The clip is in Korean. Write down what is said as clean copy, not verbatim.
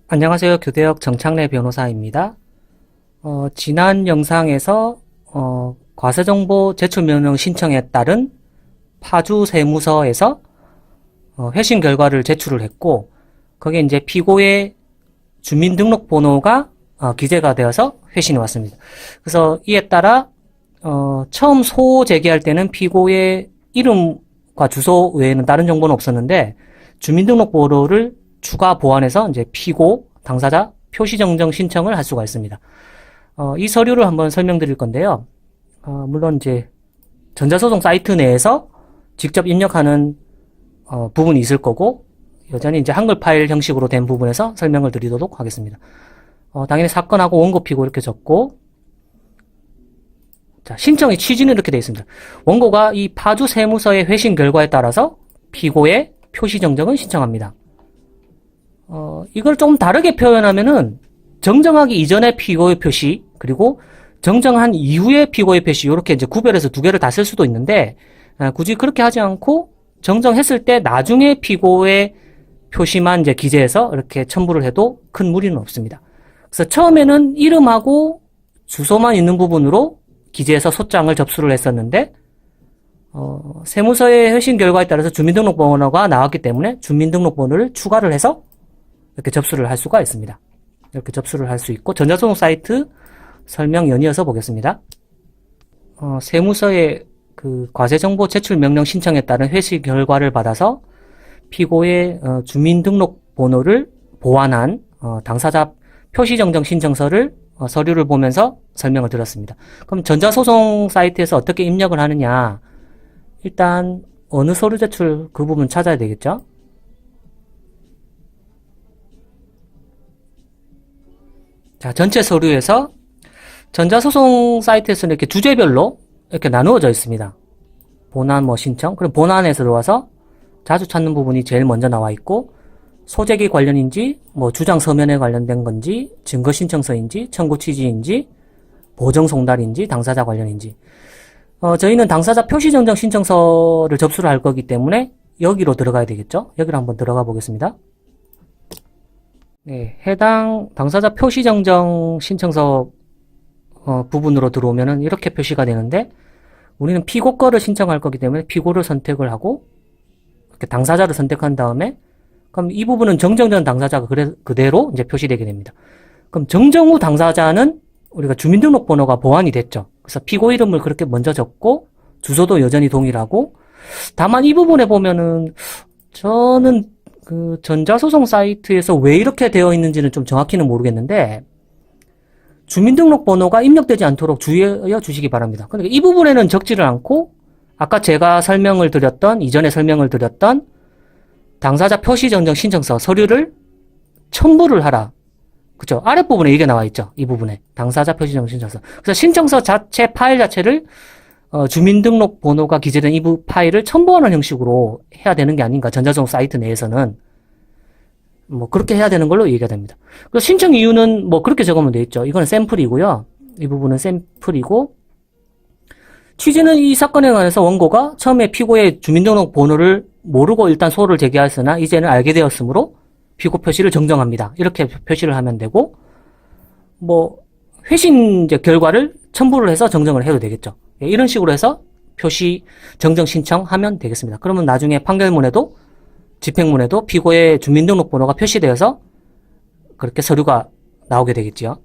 안녕하세요. 교대역 정창래 변호사입니다. 지난 영상에서 과세정보 제출명령 신청에 따른 파주세무서에서 회신 결과를 제출을 했고, 거기에 이제 피고의 주민등록번호가 기재가 되어서 회신이 왔습니다. 그래서 이에 따라 처음 소 제기할 때는 피고의 이름과 주소 외에는 다른 정보는 없었는데, 주민등록번호를 추가 보완해서 이제 피고, 당사자 표시정정 신청을 할 수가 있습니다. 이 서류를 한번 설명드릴 건데요. 물론 이제 전자소송 사이트 내에서 직접 입력하는 부분이 있을 거고, 여전히 이제 한글 파일 형식으로 된 부분에서 설명을 드리도록 하겠습니다. 당연히 사건하고 원고 피고 이렇게 적고, 자, 신청의 취지는 이렇게 되어 있습니다. 원고가 이 파주 세무서의 회신 결과에 따라서 피고의 표시정정을 신청합니다. 이걸 좀 다르게 표현하면은 정정하기 이전의 피고의 표시, 그리고 정정한 이후의 피고의 표시, 이렇게 이제 구별해서 두 개를 다 쓸 수도 있는데, 굳이 그렇게 하지 않고 정정했을 때 나중에 피고의 표시만 이제 기재해서 이렇게 첨부를 해도 큰 무리는 없습니다. 그래서 처음에는 이름하고 주소만 있는 부분으로 기재해서 소장을 접수를 했었는데, 세무서의 회신 결과에 따라서 주민등록번호가 나왔기 때문에 주민등록번호를 추가를 해서 이렇게 접수를 할 수가 있습니다. 이렇게 접수를 할 수 있고, 전자소송 사이트 설명 연이어서 보겠습니다. 세무서의 그 과세정보 제출 명령 신청에 따른 회신 결과를 받아서 피고의 주민등록번호를 보완한 당사자 표시정정 신청서를 서류를 보면서 설명을 드렸습니다. 그럼 전자소송 사이트에서 어떻게 입력을 하느냐? 일단 어느 서류 제출 그 부분 찾아야 되겠죠? 자, 전체 서류에서 전자소송 사이트에서는 이렇게 주제별로 이렇게 나누어져 있습니다. 본안 신청. 그럼 본안에 들어와서 자주 찾는 부분이 제일 먼저 나와 있고, 소재기 관련인지, 주장 서면에 관련된 건지, 증거 신청서인지, 청구 취지인지, 보정 송달인지, 당사자 관련인지. 저희는 당사자 표시정정 신청서를 접수를 할 거기 때문에 여기로 들어가야 되겠죠? 여기로 한번 들어가 보겠습니다. 네, 해당 당사자 표시정정 신청서 부분으로 들어오면은 이렇게 표시가 되는데, 우리는 피고 거를 신청할 거기 때문에 피고를 선택을 하고 이렇게 당사자를 선택한 다음에, 그럼 이 부분은 정정 전 당사자가 그대로 이제 표시되게 됩니다. 그럼 정정 후 당사자는 우리가 주민등록번호가 보완이 됐죠. 그래서 피고 이름을 그렇게 먼저 적고 주소도 여전히 동일하고, 다만 이 부분에 보면은 저는 그 전자소송 사이트에서 왜 이렇게 되어 있는지는 좀 정확히는 모르겠는데, 주민등록번호가 입력되지 않도록 주의하여 주시기 바랍니다. 그러니까 이 부분에는 적지를 않고, 아까 제가 이전에 설명을 드렸던 당사자 표시정정 신청서 서류를 첨부를 하라. 그쵸? 아랫부분에 이게 나와 있죠. 이 부분에. 당사자 표시정정 신청서. 그래서 신청서 자체 파일 자체를 주민등록번호가 기재된 이 파일을 첨부하는 형식으로 해야 되는 게 아닌가. 전자소송 사이트 내에서는 그렇게 해야 되는 걸로 얘기가 됩니다. 그래서 신청 이유는 그렇게 적으면 되겠죠. 이거는 샘플이고요. 이 부분은 샘플이고, 취지는 이 사건에 관해서 원고가 처음에 피고의 주민등록번호를 모르고 일단 소를 제기하였으나 이제는 알게 되었으므로 피고 표시를 정정합니다. 이렇게 표시를 하면 되고, 회신 결과를 첨부를 해서 정정을 해도 되겠죠. 이런 식으로 해서 표시 정정 신청하면 되겠습니다. 그러면 나중에 판결문에도 집행문에도 피고의 주민등록번호가 표시되어서 그렇게 서류가 나오게 되겠죠.